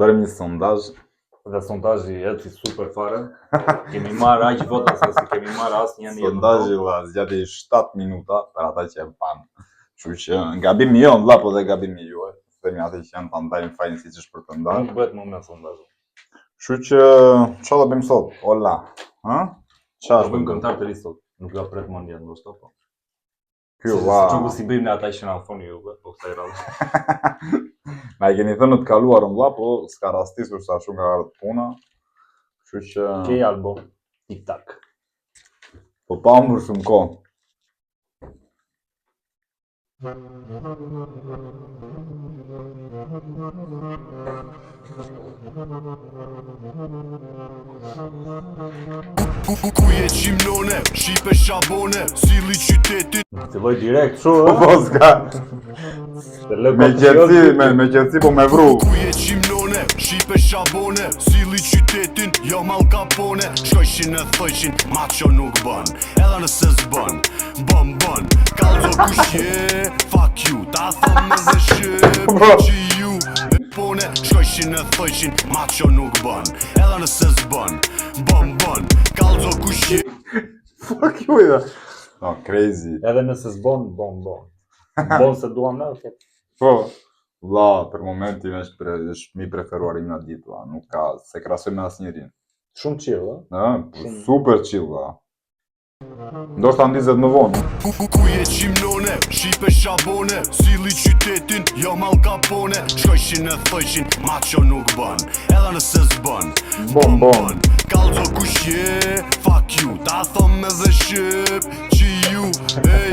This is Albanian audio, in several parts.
Bërëm një sondazh. Dhe sondazhi eci super fare. Kemi marrë aq vota se si kemi marrë asnjë jetë. Sondazhi zgjati 7 minuta për ata që e pan. Kështu që gabimi jon vlla, po dhe gabimi juaj. Themi atë që janë ta ndajnë fajin siç është për të ndarë. Nuk bëhet më me sondazh. Kështu që çfarë do bëjmë sot? Ola, ha? Çfarë bëjmë këngëtar të ri sot? Nuk ka pret mendja ndoshta po. Ky vlla. Çugu si bëjmë ne ata që na thoni juve, po kësaj radhe. Na e keni thënë të kaluarën vlla, po s'ka rastisur sa shumë nga ardhë puna. Kështu që Ke album Tik-tak. po pa humbur shumë kohë. Ku je qimnone, shipe shabone, sili qytetit. Të lloj direkt kështu, Po s'ka. Me Me qetësi po me vru. Ku je qimnone, shipe shabone, sili qytetin, jo Al Capone. Shkojshin e thojshin, macho nuk bën, edhe nëse s'bën, bën. Kalzo kush je, fuck you, ta thom me dhe shqip, që ju e pone. Shkojshin e thojshin, macho nuk bën, edhe nëse s'bën, bën. Kalzo kush je. Fuck you ja. No, crazy. Edhe nëse s'bon, bon. Bon se duam ne, okay. Po, vlla, për momentin është mi preferuar im në ditë, vlla, nuk ka, se krasoj me asnjërin. Shumë chill, Super chill, vlla. Ndoshta ndizet më vonë. Ku je qimnone, shipe shabone, sili qytetin, jo Al Capone. Shkojshin e thojshin, macho nuk bën, edhe nëse s'bën, Bon. Kalzo kush je, fuck you, ta thom me dhe shqip, që ju, ej,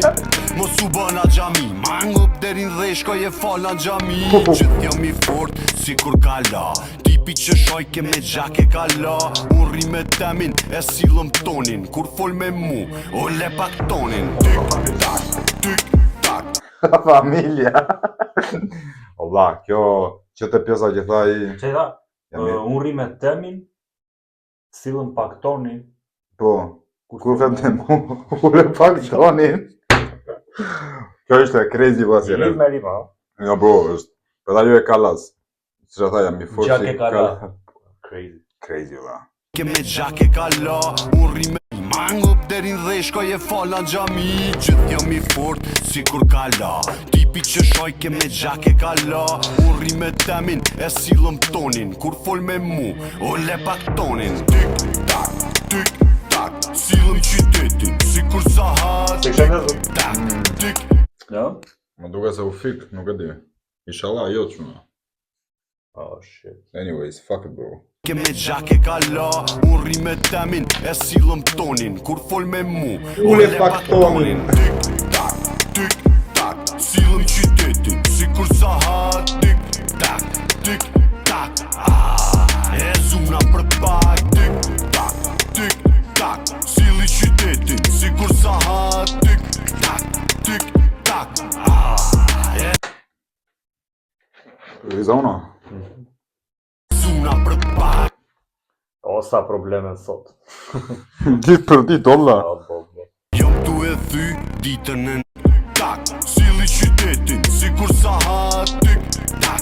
mos u bën a gjami, mangup derin dhe shkoj e fal në gjami. Gjithë jam i fort, si kur kala, tipi që shojke me gjake kala. Unë rri me temin, e silëm tonin, kur fol me mu, o le pak tonin. Tik-tak. Familja. O vlla, që të pjesa që tha i... Që tha? Unë rri me temin, sillëm pak tonin. Po, kur them të mu, ule pak tonin. Kjo është e crazy vlla si Rri me rima. Ja bro, është. Për ajo e kalas. Që tha jam i fort si Gjake kala. Crazy. Crazy vlla. Ke me gjake kala, unë rri me mangup derin dhe shkoj e fal në gjami. Gjithë jam i fort, si kur kala, tipi që shojke me gjake kala. Unë rri me temin, e silëm tonin, kur fol me mu, o le pak tonin. Tik-tak, silëm qytetin, si kur sahat. Tik. No? Më duke se u fik, nuk e di. Inshallah jo çuna. Oh shit. Anyways, fuck it bro. Ke me gjake kala, unë rri me temin, e silëm tonin, kur fol me mu, Ule pak tonin. Tik-tak, silëm qytetin, si kur sahat. Tik-tak, e zuna për pak. Tik-tak, sili qytetin, si kur sahat. Tik-tak, Zona. zuna për pak. O sa probleme sot. Ditë për ditë, olla. Jom tu e thy ditën e tak, sili qytetin, si kur sahat. Tik-tak,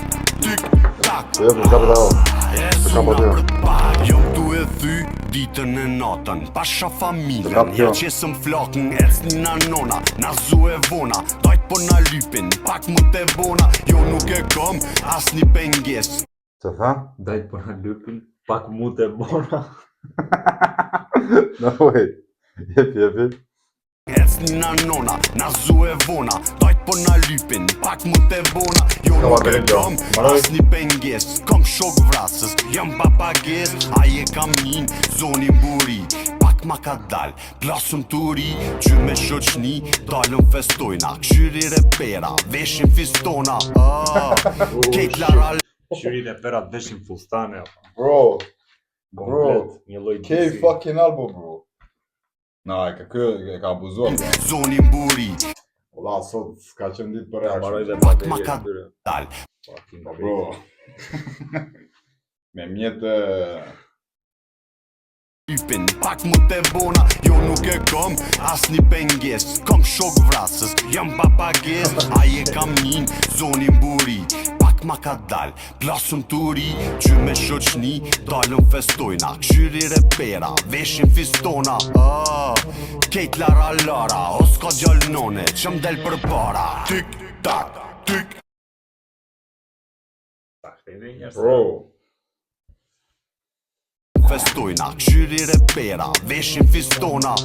Jo, për kapë da o. e zuna për pak. Jom tu e thy ditën e natën, pasha familjen, ja qesëm flakën, ecni na nona, na zu e vona, dajt po na lypin, pak mu te bona, jo nuk e kom, as një penges. Që tha? Dajt po na lypin, pak mu të bona. No way. Jepi. Ecni na nona, na zu e vona, dajt po na lypin, pak mu te bona, jo nuk e kom, as një penges, kom shok vrasës, jam papages, aje kam njën, zoni buri, pak ma ka dal, plasëm turi, që me shoqni, dalëm festojna, këshyri repera, veshin fistona, kejt lara. Qyrin e perat veshin fustane. Bro, Komplet, një lloj K fucking album bro. Na, e ka abuzuar. Zoni buri, Ola, sot s'ka qenë ditë për Mbaroj reaction. dhe pak ma ka dal. Bro. Me mjetë... lypin, pak mu te bona, jo nuk e kom, as një penges, kom shok vrasës, jam papages, aje kam njën, zoni buri, pak pak ma ka dal Plasëm të ri, që me shoqni Dalëm festojna, këshyri repera Veshin fistona Kejt lara lara O s'ka gjallnone, që m'del për para Tik, tak, tik Bro. Festojna, këshyri repera Veshin fistona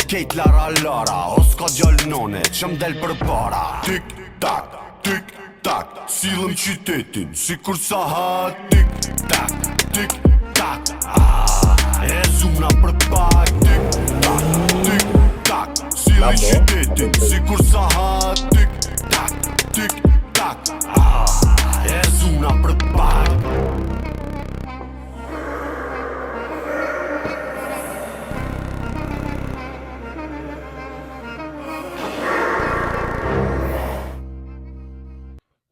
Kejt lara lara O s'ka gjallnone, që m'del për para Tik, tak, tik, tak Silëm qytetin, si kur sa ha Tik, tak, tik, tak E zuna për pak Tik, tak, tik, tak Silëm qytetin, si kur sa ha Tik, tak, tik, tak E zuna për pak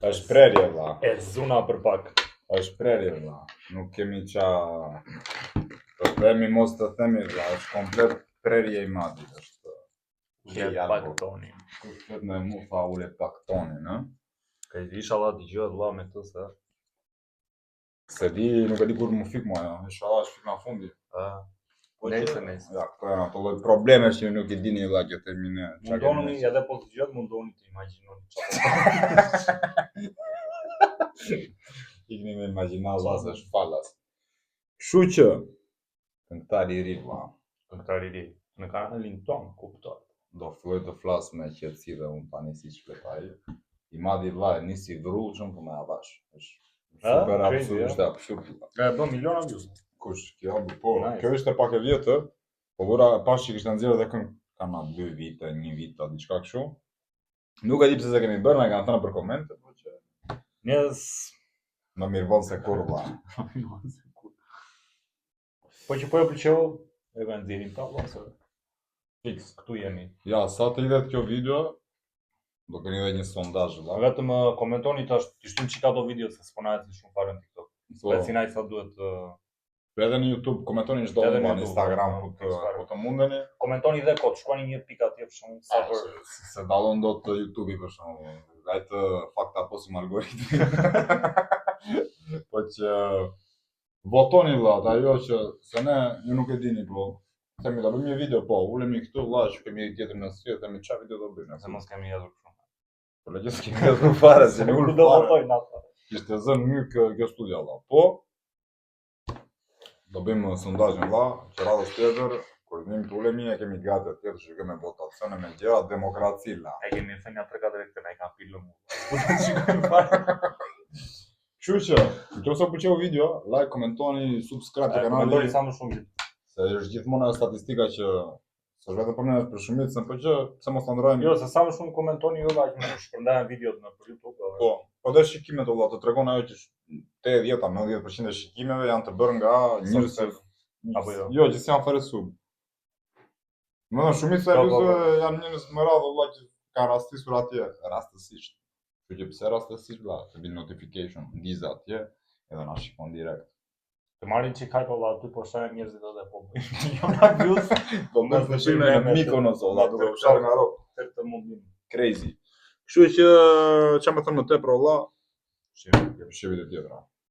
Është prerje vlla. E zuna për pak. Është prerje vlla. Nuk kemi qa. Të themi mos të themi vlla, është komplet prerje i madhi, është. Ule pak toni. Kushtet me mu tha ule pak tonin, ë? Ka inshallah dëgjohet vlla me këtë se. Se di, nuk e di kur më fik mua ajo. Inshallah është fik nga fundi. Nejse. Ja, këto janë ato lloj probleme që nuk i dini vlla që themi ne. Mundoni edhe po të dëgjohet, mundoni të imagjinoni çfarë. Ikni me imagjinal vlla se është falas. Kështu që këngëtari i ri vlla, Këngëtari i ri në kanalin ton, kuptoj. do filloj të flas me qetësi dhe unë tani si shpletaj. I madhi vlla e nisi vrullshëm po me avash. Është super absurd, është absurd. Ka bën miliona views. Kush kjo po, Nice. kjo ishte pak e vjetër, po vura pas që kishte nxjerrë edhe këngë kanë 2 vite, 1 vit, diçka kështu. Nuk e di pse se kemi bërë, na kanë thënë për komente, po që Njes. më mirëvon se kur vlla. Po që po e pëlqeu, e kanë nxjerrin pa valla se. Fix, këtu jemi. Ja, sa të lidhet kjo video, do keni edhe një sondazh vlla. Vetëm komentoni tash, ti shtum çika ato video se s'po na ecën shumë fare në TikTok. Po, Sinaj sa duhet edhe në YouTube komentoni çdo Edhe në në YouTube, Instagram po, ku të mundeni. komentoni dhe kod, shkruani një pikë atje për shkakun sa për Se dallon dot YouTube-i për shembull. Gajtë fakta posim algoritmi. Po që votoni vlla, ajo që se ne ju nuk e dini po. Themi ta bëjmë një video po, ulemi këtu vlla, që kemi tjetër në sy, themi çfarë video do bëjmë. se mos kemi hedhur kështu. Po le të kemi edhe fare se ne Kur ul do fare. votojnë ata. Ishte zënë myk kjo studio valla. Po do bëjmë sondazhin vlla, që radhës tjetër, kur vim të ulemi e kemi gati tjetër që kemi votacione me gjëra demokraci la. E kemi thënë 3-4 këtë na i kanë pilë mu. Shikojmë fare. Kështu që, nëse pëlqeu video, like, komentoni, subscribe të Komentoni kanalit, sa më shumë. se është gjithmonë ajo statistika që s'është vetëm për ne, është për shumicën, po që pse mos ta ndrojmë. Jo, se sa më shumë komentoni ju aq më shumë shpërndahen videot në YouTube. Po, po dhe shikimet valla, të tregon ajo që 80-90% e shikimeve janë të bërë nga njerëz që Apo jo? Jo, që s'janë fare sub. Më shumica e Po, videove janë njerëz më radhë valla që kanë rastisur atje, rastësisht. Kështu që pse rastësisht valla, të vin notification, ndiza atje, edhe na shikon direkt. Të marrin çik hype valla aty po shajnë njerëzit edhe po bëjnë miliona views. Po më të shihme në Mykonos valla, duke u fshar nga rrok. Të mundim. Crazy. Kështu që çfarë më thënë më tepër valla, Shihim. shihet tjetra.